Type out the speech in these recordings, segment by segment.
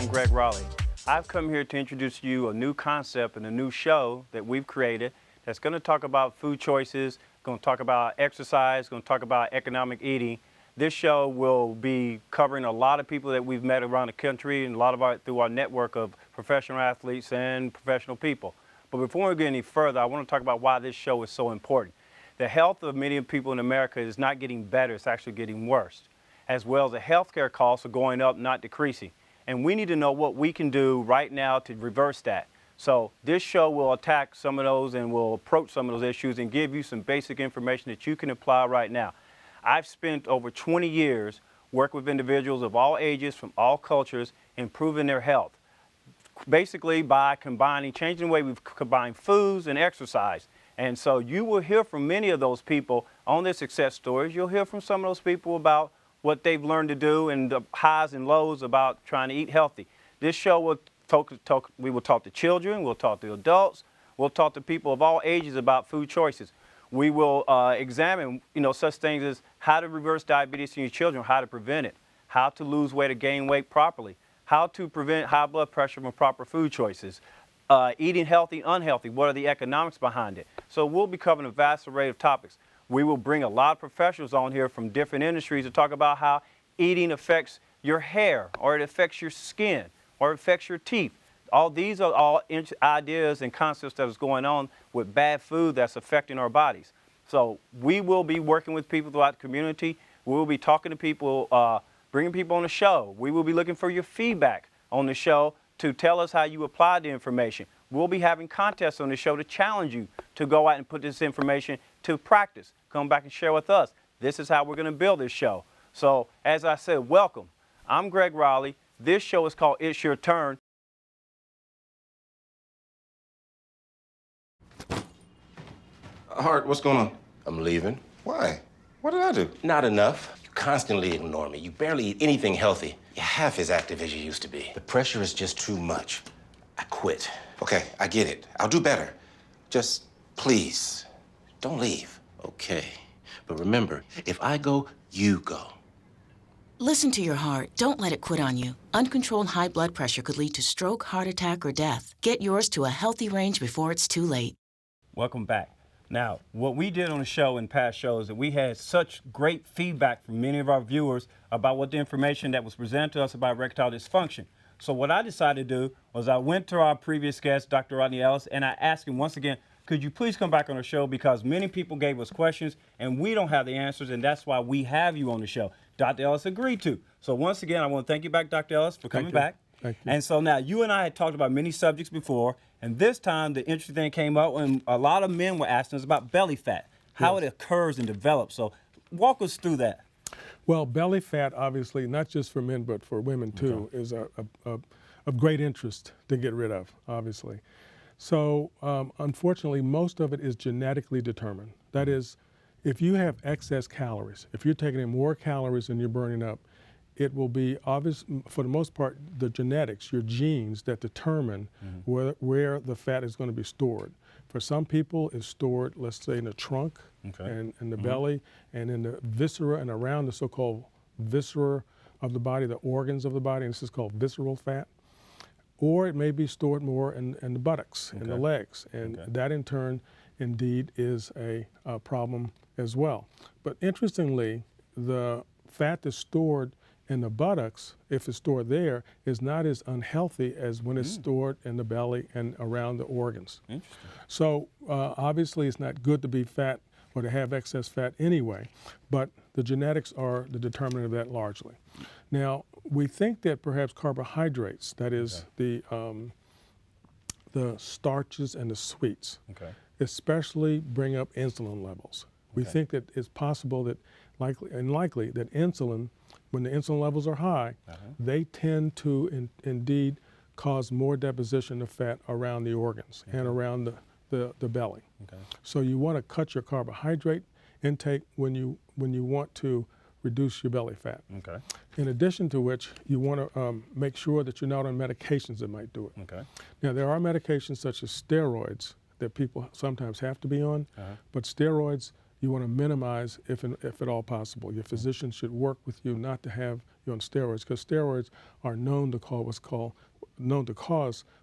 I'm Greg Raleigh. I've come here to introduce you a new concept and a new show that we've created that's going to talk about food choices, going to talk about exercise, going to talk about economic eating. This show will be covering a lot of people that we've met around the country and through our network of professional athletes and professional people. But before we get any further, I want to talk about why this show is so important. The health of many people in America is not getting better, it's actually getting worse, as well as the healthcare costs are going up, not decreasing. And we need to know what we can do right now to reverse that. So this show will attack some of those and will approach some of those issues and give you some basic information that you can apply right now. I've spent over 20 years working with individuals of all ages, from all cultures, improving their health, basically by changing the way we've combined foods and exercise. And so you will hear from many of those people on their success stories. You'll hear from some of those people about what they've learned to do and the highs and lows about trying to eat healthy. This show will we will talk to children, we'll talk to adults, we'll talk to people of all ages about food choices. We will examine, such things as how to reverse diabetes in your children, how to prevent it, how to lose weight or gain weight properly, how to prevent high blood pressure from proper food choices, eating healthy, unhealthy, what are the economics behind it. So we'll be covering a vast array of topics. We will bring a lot of professionals on here from different industries to talk about how eating affects your hair, or it affects your skin, or it affects your teeth. All these are all ideas and concepts that is going on with bad food that's affecting our bodies. So we will be working with people throughout the community. We will be talking to people, bringing people on the show. We will be looking for your feedback on the show to tell us how you applied the information. We'll be having contests on the show to challenge you to go out and put this information to practice. Come back and share with us. This is how we're going to build this show. So as I said, welcome. I'm Greg Raleigh. This show is called It's Your Turn. Hart, what's going on? I'm leaving. Why? What did I do? Not enough. You constantly ignore me. You barely eat anything healthy. You're half as active as you used to be. The pressure is just too much. I quit. Okay, I get it. I'll do better. Just please, don't leave. Okay. But remember, if I go, you go. Listen to your heart. Don't let it quit on you. Uncontrolled high blood pressure could lead to stroke, heart attack, or death. Get yours to a healthy range before it's too late. Welcome back. Now, what we did on the show in past shows, that we had such great feedback from many of our viewers about what the information that was presented to us about erectile dysfunction. So what I decided to do was I went to our previous guest, Dr. Rodney Ellis, and I asked him once again, could you please come back on the show, because many people gave us questions and we don't have the answers, and that's why we have you on the show. Dr. Ellis agreed to. So once again, I want to thank you back, Dr. Ellis, for coming back. Thank you. And so now you and I had talked about many subjects before, and this time the interesting thing came up when a lot of men were asking us about belly fat, how it occurs and develops. So walk us through that. Well, belly fat, obviously, not just for men but for women too, is of great interest to get rid of, obviously. So unfortunately, most of it is genetically determined. That is, if you have excess calories, if you're taking in more calories than you're burning up, it will be obvious, for the most part, the genetics, your genes, that determine where the fat is going to be stored. For some people, it's stored, let's say, in the trunk and in the belly and in the viscera and around the so-called viscera of the body, the organs of the body, and this is called visceral fat. Or it may be stored more in the buttocks, in the legs, and that in turn, indeed, is a problem as well. But interestingly, the fat that's stored in the buttocks, if it's stored there, is not as unhealthy as when it's stored in the belly and around the organs. So obviously it's not good to be fat or to have excess fat anyway, but the genetics are the determinant of that largely. Now, we think that perhaps carbohydrates, that is the starches and the sweets, especially bring up insulin levels. We think that it's possible that likely that insulin, when the insulin levels are high, they tend to indeed cause more deposition of fat around the organs and around the belly. So you want to cut your carbohydrate intake when you want to reduce your belly fat. In addition to which, you want to make sure that you're not on medications that might do it. Now, there are medications such as steroids that people sometimes have to be on, but steroids you want to minimize if at all possible. Your physician should work with you not to have you on steroids, because steroids are known to cause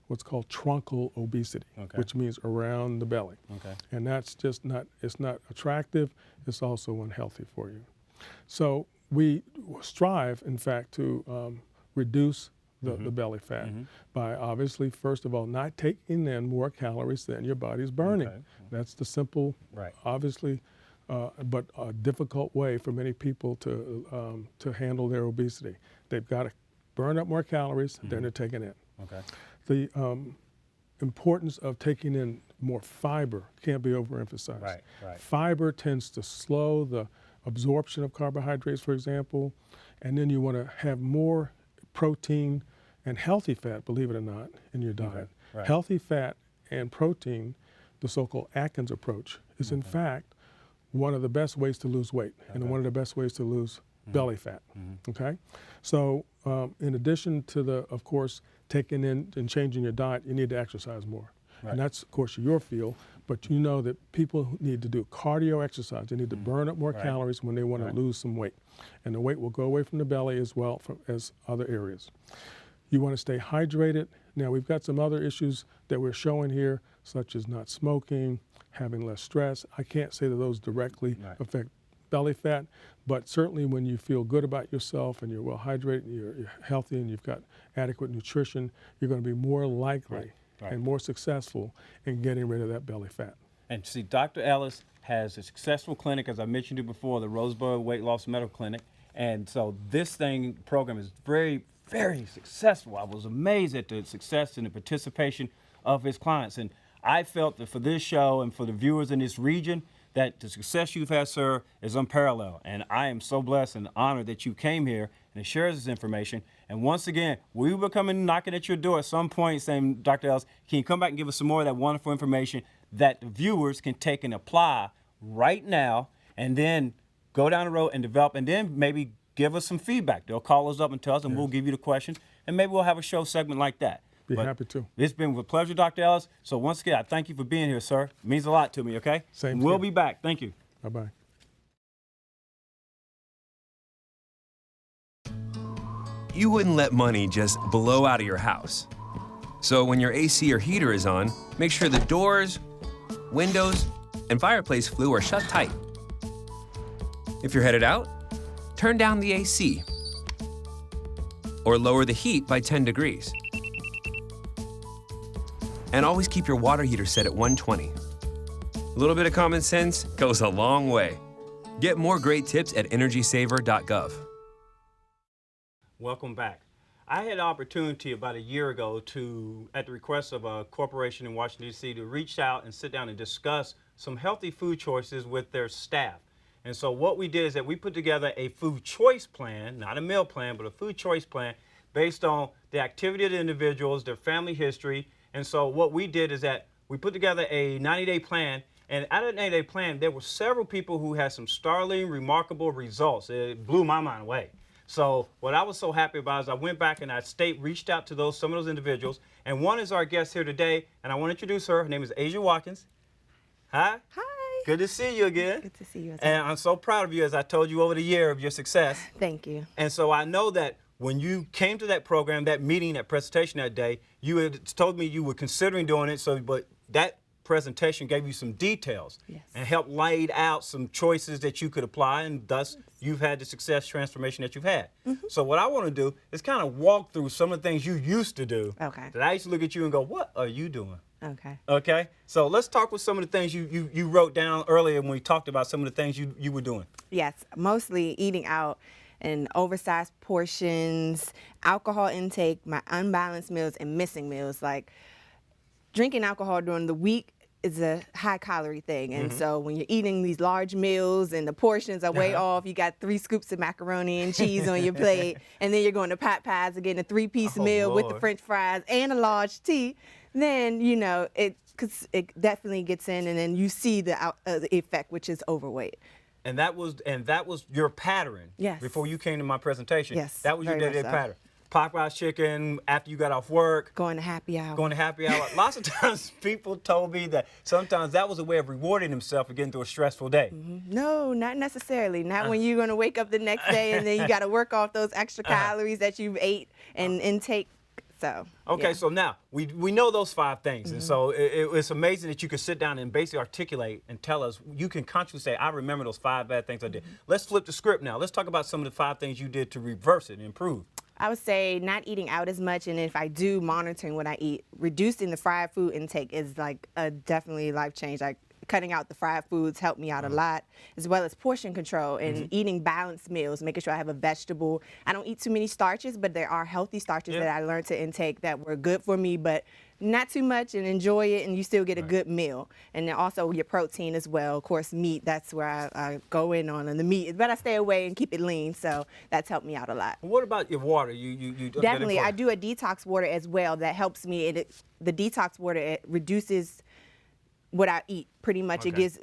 what's called truncal obesity, which means around the belly. And that's just it's not attractive, it's also unhealthy for you. So we strive, in fact, to reduce the belly fat by obviously, first of all, not taking in more calories than your body's burning. That's the simple, obviously, but a difficult way for many people to handle their obesity. They've got to burn up more calories than they're taking in. The importance of taking in more fiber can't be overemphasized. Fiber tends to slow the absorption of carbohydrates, for example, and then you want to have more protein and healthy fat, believe it or not, in your diet. Healthy fat and protein, the so-called Atkins approach, is in fact one of the best ways to lose weight and one of the best ways to lose belly fat. So in addition to of course, taking in and changing your diet, you need to exercise more. And that's, of course, your field, but you know that people need to do cardio exercise. They need to burn up more calories when they want to lose some weight. And the weight will go away from the belly as well as other areas. You want to stay hydrated. Now, we've got some other issues that we're showing here, such as not smoking, having less stress. I can't say that those directly affect belly fat, but certainly when you feel good about yourself and you're well hydrated, and you're healthy and you've got adequate nutrition, you're going to be more likely and more successful in getting rid of that belly fat. And see, Dr. Ellis has a successful clinic, as I mentioned to you before, the Rosebud Weight Loss Medical Clinic. And so this program is very, very successful. I was amazed at the success and the participation of his clients. And I felt that for this show and for the viewers in this region, that the success you've had, sir, is unparalleled. And I am so blessed and honored that you came here and shared this information. And once again, we will come and knocking at your door at some point saying, Dr. Ellis, can you come back and give us some more of that wonderful information that the viewers can take and apply right now, and then go down the road and develop, and then maybe give us some feedback. They'll call us up and tell us, and we'll give you the question, and maybe we'll have a show segment like that. Be happy to. It's been a pleasure, Dr. Ellis. So once again, I thank you for being here, sir. It means a lot to me, okay? Same. We'll be back. Thank you. Bye-bye. You wouldn't let money just blow out of your house. So when your AC or heater is on, make sure the doors, windows, and fireplace flue are shut tight. If you're headed out, turn down the AC or lower the heat by 10 degrees. And always keep your water heater set at 120. A little bit of common sense goes a long way. Get more great tips at energysaver.gov. Welcome back. I had an opportunity about a year ago to, at the request of a corporation in Washington, D.C., to reach out and sit down and discuss some healthy food choices with their staff. And so what we did is that we put together a food choice plan, not a meal plan, but a food choice plan based on the activity of the individuals, their family history. And so what we did is that we put together a 90-day plan, and out of the 90-day plan, there were several people who had some startling, remarkable results. It blew my mind away. So what I was so happy about is I went back and I reached out to some of those individuals, and one is our guest here today, and I want to introduce her. Her name is Asia Watkins. Hi. Hi. Good to see you again. Good to see you as well. And I'm so proud of you, as I told you over the year, of your success. Thank you. And so I know that when you came to that program, that meeting, that presentation that day, you had told me you were considering doing it, but that presentation gave you some details and helped lay out some choices that you could apply, and thus you've had the success transformation that you've had. So what I want to do is kind of walk through some of the things you used to do that I used to look at you and go, what are you doing? Okay. So let's talk with some of the things you wrote down earlier when we talked about some of the things you were doing. Yes, mostly eating out and oversized portions, alcohol intake, my unbalanced meals, and missing meals. Like drinking alcohol during the week is a high calorie thing, and so when you're eating these large meals and the portions are way off, you got 3 scoops of macaroni and cheese on your plate, and then you're going to Pot Pies and getting a 3-piece meal with the French fries and a large tea, then you know it definitely gets in, and then you see the effect, which is overweight. And that was your pattern. Before you came to my presentation. Yes. That was your day-to-day pattern. Popeye's chicken after you got off work. Going to happy hour. Going to happy hour. Lots of times people told me that sometimes that was a way of rewarding themselves for getting through a stressful day. No, not necessarily. Not when you're going to wake up the next day and then you got to work off those extra calories that you've ate and intake. So, okay, yeah. so now we know those 5 things, and so it's amazing that you can sit down and basically articulate and tell us. You can consciously say, I remember those 5 bad things I did. Let's flip the script now. Let's talk about some of the 5 things you did to reverse it and improve. I would say not eating out as much, and if I do, monitoring what I eat. Reducing the fried food intake is like a definitely life change. Like cutting out the fried foods helped me out a lot, as well as portion control and eating balanced meals, making sure I have a vegetable. I don't eat too many starches, but there are healthy starches that I learned to intake that were good for me, but not too much, and enjoy it, and you still get a good meal. And then also your protein as well. Of course, meat, that's where I go in on the meat, but I stay away and keep it lean, so that's helped me out a lot. What about your water? You Definitely, I do a detox water as well. That helps me. The detox water, it reduces what I eat. Pretty much, it gives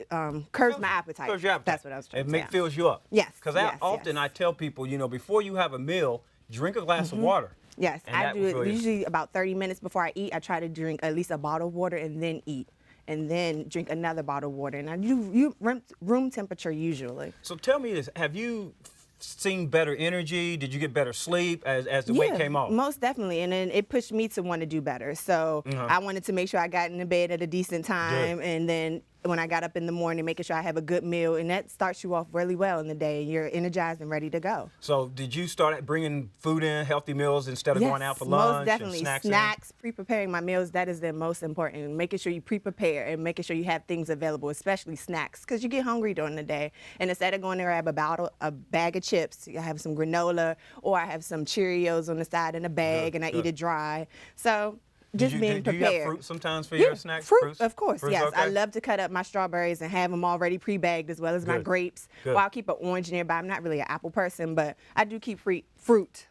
curbs my appetite. Curbs your appetite. That's what I was trying to say. It fills you up. Yes. Because yes, often I tell people, before you have a meal, drink a glass of water. Yes, and I do it usually about 30 minutes before I eat. I try to drink at least a bottle of water and then eat, and then drink another bottle of water. And I do room temperature usually. So tell me this: have you seen better energy? Did you get better sleep as the weight came off? Most definitely, and then it pushed me to want to do better. So I wanted to make sure I got into bed at a decent time, and then when I got up in the morning, making sure I have a good meal, and that starts you off really well in the day. You're energized and ready to go. So did you start bringing food in, healthy meals, instead of going out for lunch? Most definitely. And snacks, pre-preparing my meals, that is the most important. Making sure you pre-prepare and making sure you have things available, especially snacks, because you get hungry during the day. And instead of going to grab a bag of chips, I have some granola, or I have some Cheerios on the side in a bag, and I eat it dry. So just being prepared. Do you have fruit sometimes for your snacks? Fruit, of course, Fruits, yes. okay. I love to cut up my strawberries and have them already pre-bagged, as well as my grapes. Well, I'll keep an orange nearby. I'm not really an apple person, but I do keep fruit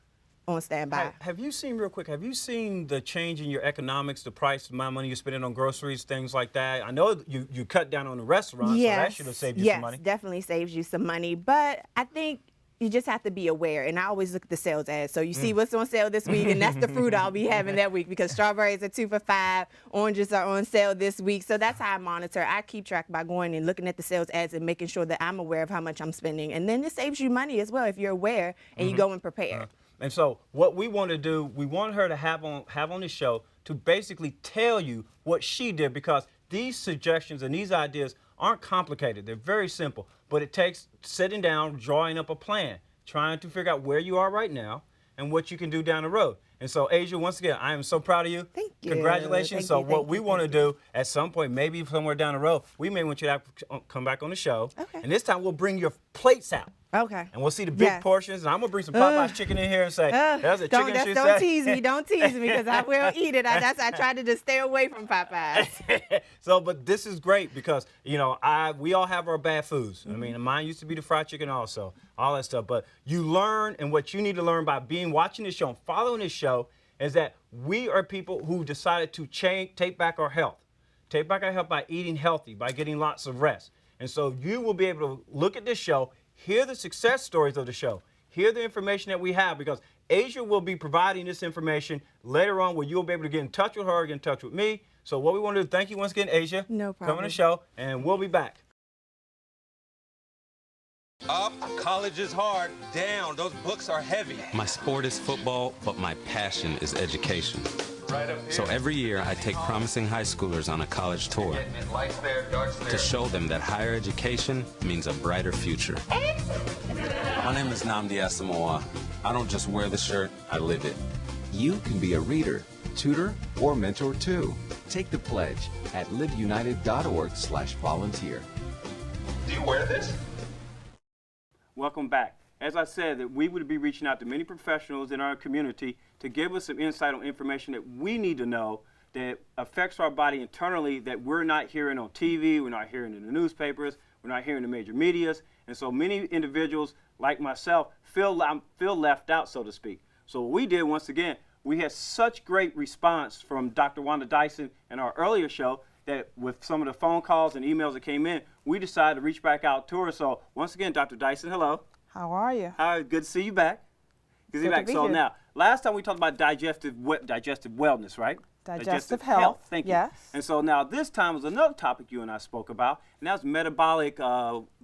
on standby. Have you seen, real quick, have you seen the change in your economics, the price, the amount of money you're spending on groceries, things like that? I know you cut down on the restaurants, so that should have saved you some money. Yes, definitely saves you some money, but I think you just have to be aware, and I always look at the sales ads. So you see what's on sale this week, and that's the fruit I'll be having that week, because strawberries are 2 for $5, oranges are on sale this week. So that's how I monitor. I keep track by going and looking at the sales ads and making sure that I'm aware of how much I'm spending. And then it saves you money as well if you're aware and you go and prepare. And so what we want to do, we want her to have on the show to basically tell you what she did, because these suggestions and these ideas aren't complicated. They're very simple, but it takes sitting down, drawing up a plan, trying to figure out where you are right now and what you can do down the road. And so, Asia, once again, I am so proud of you. Thank you. Congratulations. What we want to do at some point, maybe somewhere down the road, we may want you to come back on the show. Okay. And this time we'll bring your plates out. Okay. And we'll see the big portions, and I'm gonna bring some Popeye's chicken in here and say, "There's a chicken." Don't tease me. Don't tease me, because I will eat it. I try to just stay away from Popeyes. So, but this is great because we all have our bad foods. I mean, mine used to be the fried chicken, also, all that stuff. But you learn, and what you need to learn by watching this show and following this show is that we are people who decided to take back our health. Take back our health by eating healthy, by getting lots of rest. And so you will be able to look at this show, hear the success stories of the show, hear the information that we have, because Asia will be providing this information later on where you'll be able to get in touch with her, get in touch with me. So what we want to do, thank you once again, Asia. No problem. Coming to the show, and we'll be back. Up, college is hard. Down, those books are heavy. My sport is football, but my passion is education. So every year I take promising high schoolers on a college tour to show them that higher education means a brighter future. My name is Nnamdi Asamoah. I don't just wear the shirt, I live it. You can be a reader, tutor, or mentor too. Take the pledge at liveunited.org/volunteer. Do you wear this? Welcome back. As I said, that we would be reaching out to many professionals in our community to give us some insight on information that we need to know that affects our body internally, that we're not hearing on TV, we're not hearing in the newspapers, we're not hearing in the major medias. And so many individuals like myself feel left out, so to speak. So what we did, once again, we had such great response from Dr. Wanda Dyson in our earlier show that with some of the phone calls and emails that came in, we decided to reach back out to her. So once again, Dr. Dyson, hello. How are you? Hi, good to see you back. Good to be back. So now, last time we talked about digestive wellness, right? Digestive health. Thank you. Yes. And so now this time was another topic you and I spoke about, and that's metabolic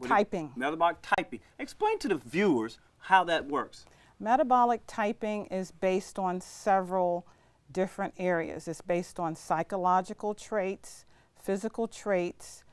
typing. Metabolic typing. Explain to the viewers how that works. Metabolic typing is based on several different areas. It's based on psychological traits, physical traits,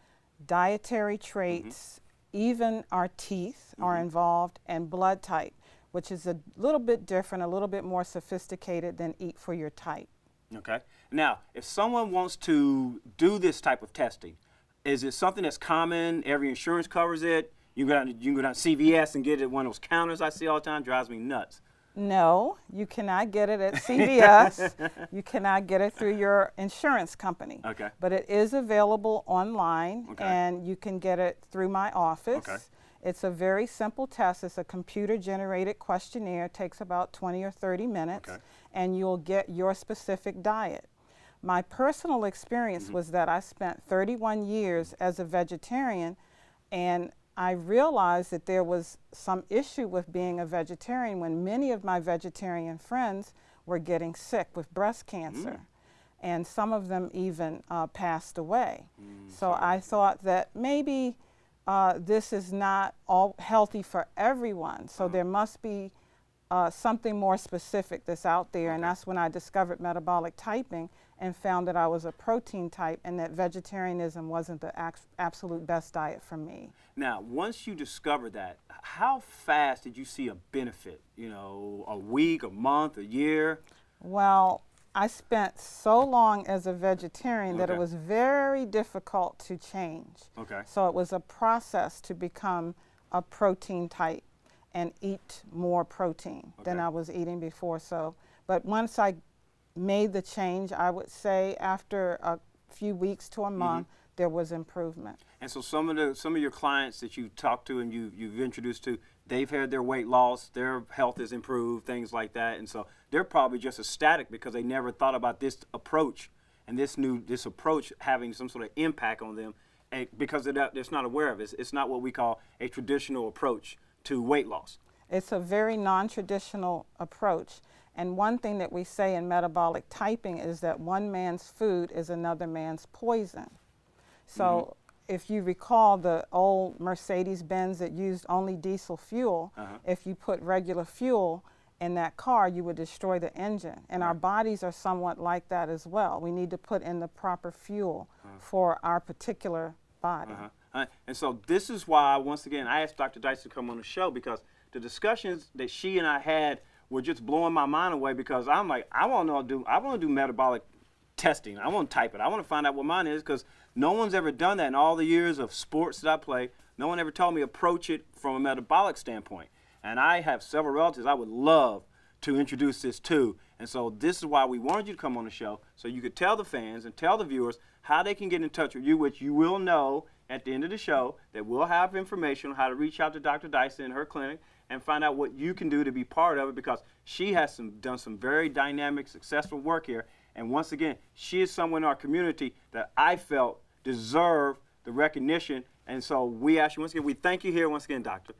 dietary traits, even our teeth are involved, and blood type, which is a little bit different, a little bit more sophisticated than Eat for Your Type. Okay. Now, if someone wants to do this type of testing, is it something that's common? Every insurance covers it? You can go down to CVS and get it at one of those counters I see all the time. Drives me nuts. No, you cannot get it at CVS. You cannot get it through your insurance company. Okay. But it is available online, and you can get it through my office. Okay. It's a very simple test. It's a computer-generated questionnaire. It takes about 20 or 30 minutes, and you'll get your specific diet. My personal experience was that I spent 31 years as a vegetarian, and I realized that there was some issue with being a vegetarian when many of my vegetarian friends were getting sick with breast cancer, and some of them even passed away. So I thought that maybe this is not all healthy for everyone, so there must be something more specific that's out there, and that's when I discovered metabolic typing and found that I was a protein type and that vegetarianism wasn't the absolute best diet for me. Now, once you discovered that, how fast did you see a benefit? You know, a week, a month, a year? Well, I spent so long as a vegetarian that it was very difficult to change. Okay. So it was a process to become a protein type and eat more protein than I was eating before. So, but once I made the change, I would say after a few weeks to a month, there was improvement. And so some of your clients that you've talked to and you've introduced to, they've had their weight loss, their health has improved, things like that, and so they're probably just ecstatic because they never thought about this approach and this approach having some sort of impact on them, because they're not aware of it. It's not what we call a traditional approach to weight loss. It's a very non-traditional approach. And one thing that we say in metabolic typing is that one man's food is another man's poison. So if you recall the old Mercedes-Benz that used only diesel fuel, if you put regular fuel in that car, you would destroy the engine. And our bodies are somewhat like that as well. We need to put in the proper fuel for our particular body. And so this is why, once again, I asked Dr. Dyson to come on the show, because the discussions that she and I had were just blowing my mind away, because I'm like, I want to do metabolic testing. I want to type it. I want to find out what mine is, because no one's ever done that in all the years of sports that I play. No one ever told me approach it from a metabolic standpoint. And I have several relatives I would love to introduce this to. And so this is why we wanted you to come on the show, so you could tell the fans and tell the viewers how they can get in touch with you, which you will know at the end of the show, that we'll have information on how to reach out to Dr. Dyson in her clinic and find out what you can do to be part of it, because she has done some very dynamic, successful work here. And once again, she is someone in our community that I felt deserved the recognition. And so we ask you once again, we thank you here once again, Doctor.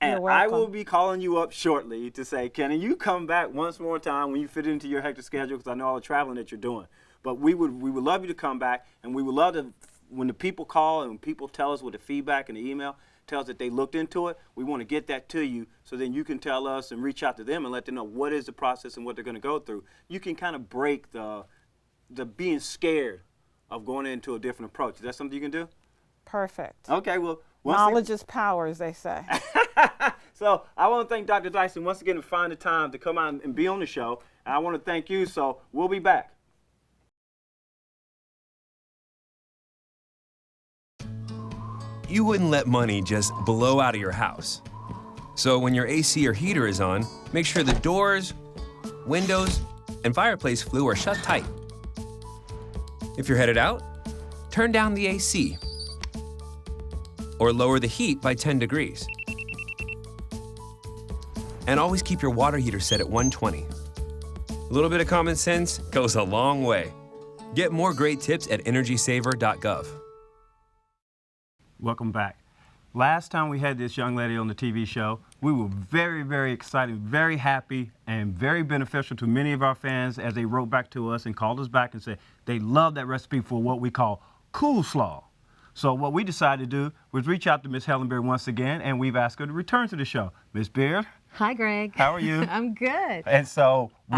And I will be calling you up shortly to say, can you come back once more time when you fit into your hectic schedule, because I know all the traveling that you're doing. But we would love you to come back, and we would love to, when the people call and when people tell us with the feedback and the email, tell us that they looked into it, we want to get that to you, so then you can tell us and reach out to them and let them know what is the process and what they're going to go through. You can kind of break the being scared of going into a different approach. Is that something you can do? Perfect. Okay, well. Knowledge is power, as they say. So I want to thank Dr. Dyson once again for finding the time to come out and be on the show. And I want to thank you, so we'll be back. You wouldn't let money just blow out of your house. So when your AC or heater is on, make sure the doors, windows, and fireplace flue are shut tight. If you're headed out, turn down the AC or lower the heat by 10 degrees. And always keep your water heater set at 120. A little bit of common sense goes a long way. Get more great tips at energysaver.gov. Welcome back. Last time we had this young lady on the TV show, we were very, very excited, very happy, and very beneficial to many of our fans as they wrote back to us and called us back and said they love that recipe for what we call coleslaw. So what we decided to do was reach out to Miss Helen Beard once again, and we've asked her to return to the show. Miss Beard. Hi, Greg. How are you? I'm good. And so we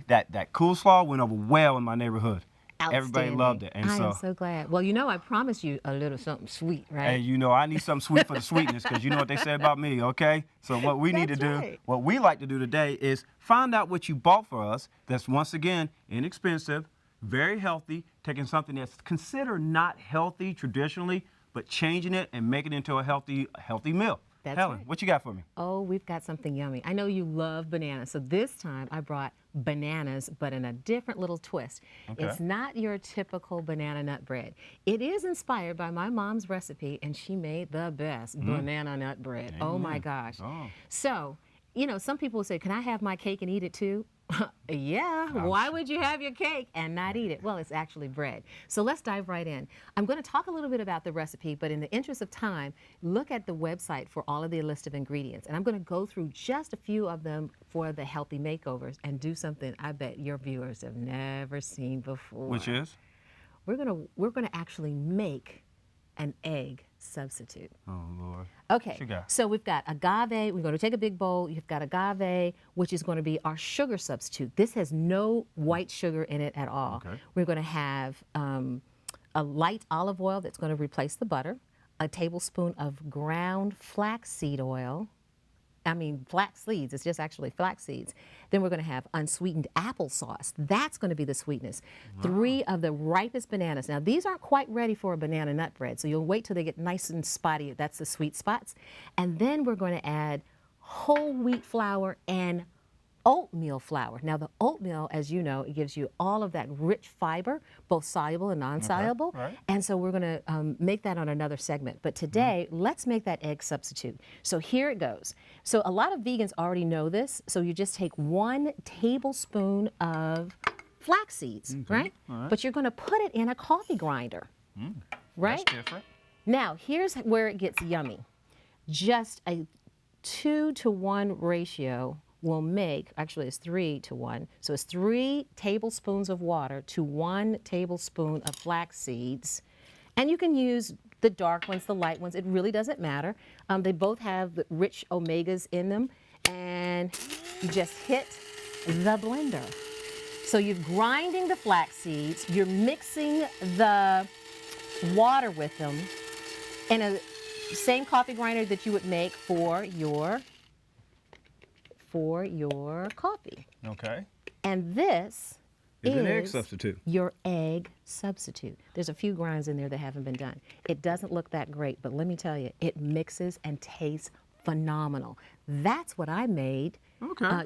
that coleslaw went over well in my neighborhood. Everybody Outstanding. loved it. And I am so glad. Well, you know, I promised you a little something sweet, right? And you know, I need something sweet for the sweetness, because you know what they say about me, okay? So what we need to do, what we like to do today is find out what you bought for us that's, once again, inexpensive, very healthy, taking something that's considered not healthy traditionally, but changing it and making it into a healthy meal. That's Helen, right. what you got for me? Oh, we've got something yummy. I know you love bananas, so this time I brought bananas, but in a different little twist. Okay. It's not your typical banana nut bread. It is inspired by my mom's recipe, and she made the best banana nut bread. Oh my gosh. Oh. So, you know, some people say, can I have my cake and eat it too? Yeah, why would you have your cake and not eat it? Well, it's actually bread. So let's dive right in. I'm going to talk a little bit about the recipe, but in the interest of time, look at the website for all of the list of ingredients. And I'm going to go through just a few of them for the healthy makeovers and do something I bet your viewers have never seen before. Which is? We're going to actually make an egg substitute. Oh, Lord. Okay, What you got? so we've got agave. We're going to take a big bowl. You've got agave, which is going to be our sugar substitute. This has no white sugar in it at all. Okay. We're going to have a light olive oil that's going to replace the butter, a tablespoon of ground flaxseed oil. Flax seeds, it's just actually flax seeds. Then we're going to have unsweetened applesauce. That's going to be the sweetness. Wow. 3 of the ripest bananas. Now, these aren't quite ready for a banana nut bread, so you'll wait till they get nice and spotty. That's the sweet spots. And then we're going to add whole wheat flour and oatmeal flour. Now, the oatmeal, as you know, it gives you all of that rich fiber, both soluble and non-soluble. Okay, right. And so we're going to make that on another segment. But today, let's make that egg substitute. So here it goes. So a lot of vegans already know this. So you just take 1 tablespoon of flax seeds, right? All right. But you're going to put it in a coffee grinder, right? That's different. Now, here's where it gets yummy. Just a 2-to-1 ratio will make, actually it's 3-to-1, so it's 3 tablespoons of water to 1 tablespoon of flax seeds. And you can use the dark ones, the light ones, it really doesn't matter. They both have the rich omegas in them, and you just hit the blender. So you're grinding the flax seeds, you're mixing the water with them in a same coffee grinder that you would make for your coffee. Okay. And this is an egg substitute. Your egg substitute. There's a few grinds in there that haven't been done. It doesn't look that great, but let me tell you, it mixes and tastes phenomenal. That's what I made,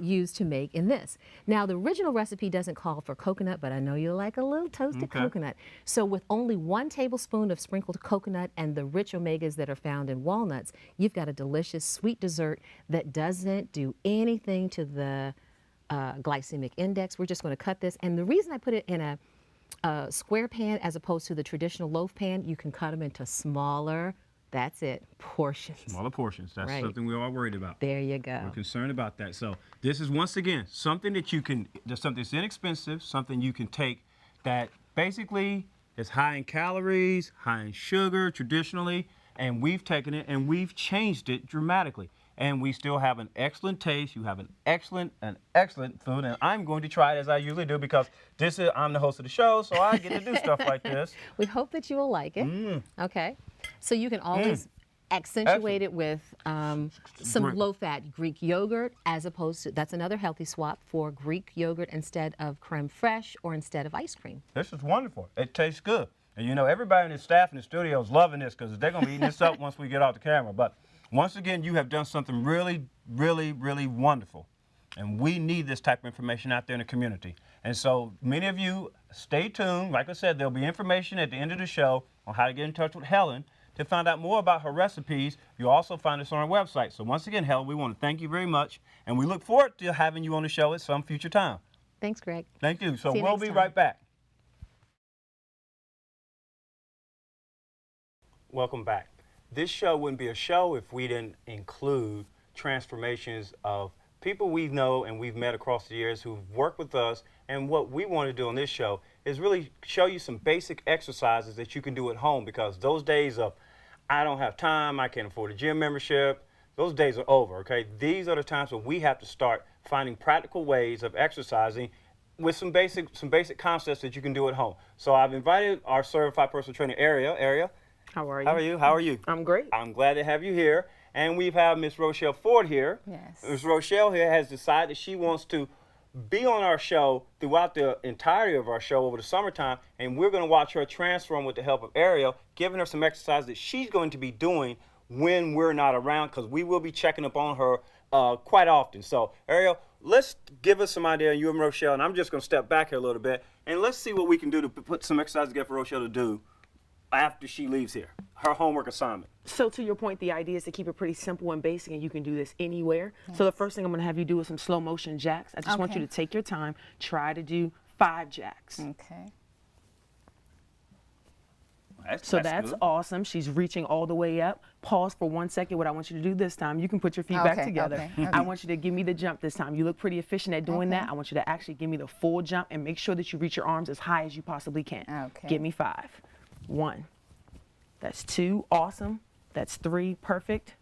used to make in this. Now, the original recipe doesn't call for coconut, but I know you like a little toasted coconut. So with only 1 tablespoon of sprinkled coconut and the rich omegas that are found in walnuts, you've got a delicious sweet dessert that doesn't do anything to the glycemic index. We're just going to cut this. And the reason I put it in a square pan as opposed to the traditional loaf pan, you can cut them into smaller, that's it, portions. Smaller portions. That's right. something we're all worried about. There you go. We're concerned about that. So this is, once again, something that you can, something that's inexpensive, something you can take that basically is high in calories, high in sugar traditionally, and we've taken it and we've changed it dramatically. And we still have an excellent taste. You have an excellent food, and I'm going to try it as I usually do because I'm the host of the show, so I get to do stuff like this. We hope that you will like it. Okay, so you can always accentuate it with some low-fat Greek yogurt, as opposed to, that's another healthy swap for Greek yogurt instead of creme fraiche or instead of ice cream. This is wonderful. It tastes good, and you know everybody in the staff in the studio is loving this because they're going to be eating this up once we get off the camera. But once again, you have done something really, really, really wonderful. And we need this type of information out there in the community. And so many of you, stay tuned. Like I said, there'll be information at the end of the show on how to get in touch with Helen to find out more about her recipes. You'll also find us on our website. So once again, Helen, we want to thank you very much. And we look forward to having you on the show at some future time. Thanks, Greg. Thank you. So See you we'll next be time. right back. Welcome back. this show wouldn't be a show if we didn't include transformations of people we know and we've met across the years who've worked with us. And what we want to do on this show is really show you some basic exercises that you can do at home, because those days of, I don't have time, I can't afford a gym membership, those days are over, okay? These are the times when we have to start finding practical ways of exercising with some basic concepts that you can do at home. So I've invited our certified personal trainer, Ariel. How are you? How are you? How are you? I'm great. I'm glad to have you here. And we've had Miss Rochelle Ford here. Yes. Miss Rochelle here has decided that she wants to be on our show throughout the entirety of our show over the summertime, and we're going to watch her transform with the help of Ariel, giving her some exercises that she's going to be doing when we're not around, because we will be checking up on her quite often. So, Ariel, let's give us some idea, you and Rochelle, and I'm just going to step back here a little bit, and let's see what we can do to put some exercises together for Rochelle to do after she leaves here, her homework assignment. So to your point, the idea is to keep it pretty simple and basic, and you can do this anywhere. Yes. So the first thing I'm going to have you do is some slow motion jacks. I just want you to take your time, try to do 5 jacks. Okay. That's awesome. She's reaching all the way up. Pause for 1 second. What I want you to do this time, you can put your feet back together. I want you to give me the jump this time. You look pretty efficient at doing that. I want you to actually give me the full jump and make sure that you reach your arms as high as you possibly can. Give me 5. 1. That's 2. Awesome. That's 3. Perfect.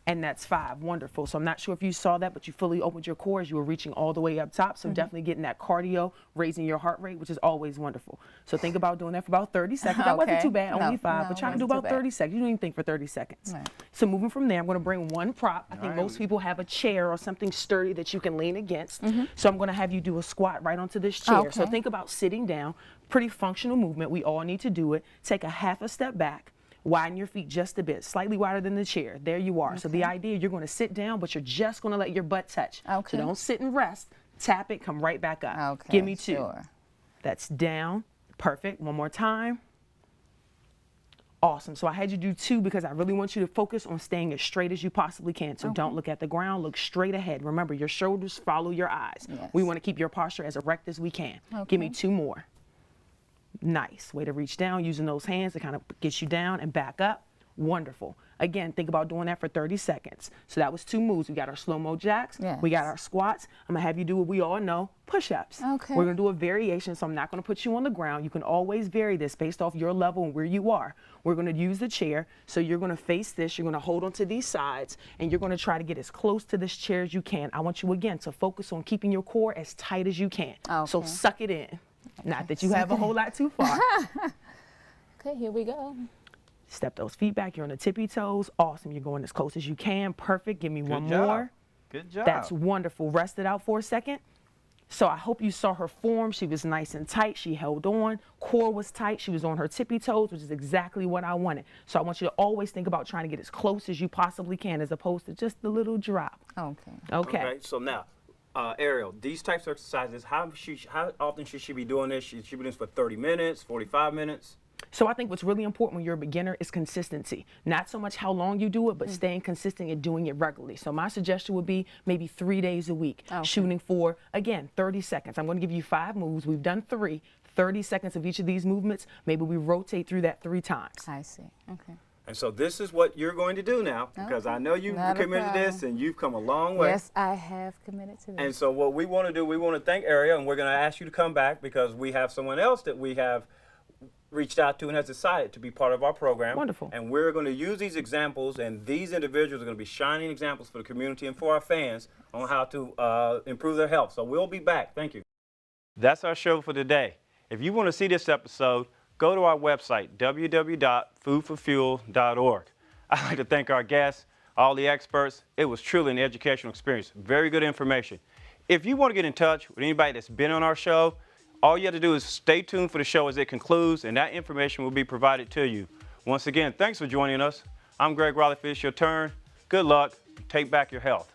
And that's 5. Wonderful. So I'm not sure if you saw that, but you fully opened your core as you were reaching all the way up top. So definitely getting that cardio, raising your heart rate, which is always wonderful. So think about doing that for about 30 seconds. That wasn't too bad, only 5, but try to do about 30 seconds. You don't even think for 30 seconds. Right. So moving from there, I'm going to bring one prop. I think most people have a chair or something sturdy that you can lean against. So I'm going to have you do a squat right onto this chair. So think about sitting down. Pretty functional movement. We all need to do it. Take a half a step back. Widen your feet just a bit, slightly wider than the chair. There you are. So the idea, you're going to sit down, but you're just going to let your butt touch. So don't sit and rest. Tap it, come right back up. Give me 2. That's down. Perfect. One more time. Awesome. So I had you do 2 because I really want you to focus on staying as straight as you possibly can. So don't look at the ground. Look straight ahead. Remember, your shoulders follow your eyes. We want to keep your posture as erect as we can. Give me 2 more. Nice. Way to reach down, using those hands to kind of get you down and back up. Wonderful. Again, think about doing that for 30 seconds. So that was 2 moves. We got our slow-mo jacks. We got our squats. I'm going to have you do what we all know, push-ups. We're going to do a variation, so I'm not going to put you on the ground. You can always vary this based off your level and where you are. We're going to use the chair. So you're going to face this. You're going to hold onto these sides, and you're going to try to get as close to this chair as you can. I want you, again, to focus on keeping your core as tight as you can. So suck it in. Not that you have a whole lot too far. Okay, here we go. Step those feet back. You're on the tippy toes. Awesome. You're going as close as you can. Perfect. Give me one more. Good job. That's wonderful. Rest it out for a second. So I hope you saw her form. She was nice and tight. She held on. Core was tight. She was on her tippy toes, which is exactly what I wanted. So I want you to always think about trying to get as close as you possibly can, as opposed to just the little drop. Okay. So now, Ariel, these types of exercises, how often should she be doing this? Should she be doing this for 30 minutes, 45 minutes? So I think what's really important when you're a beginner is consistency. Not so much how long you do it, but staying consistent and doing it regularly. So my suggestion would be maybe 3 days a week, shooting for, again, 30 seconds. I'm going to give you 5 moves. We've done 3. 30 seconds of each of these movements. Maybe we rotate through that 3 times. I see. Okay. And so this is what you're going to do now, because I know you've committed to this and you've come a long way. Yes, I have committed to this. And so what we want to do, we want to thank Ariel, and we're going to ask you to come back because we have someone else that we have reached out to and has decided to be part of our program. Wonderful. And we're going to use these examples, and these individuals are going to be shining examples for the community and for our fans on how to improve their health. So we'll be back. Thank you. That's our show for today. If you want to see this episode, go to our website, www.foodforfuel.org. I'd like to thank our guests, all the experts. It was truly an educational experience. Very good information. If you want to get in touch with anybody that's been on our show, all you have to do is stay tuned for the show as it concludes, and that information will be provided to you. Once again, thanks for joining us. I'm Greg Raleigh. It's your turn. Good luck. Take back your health.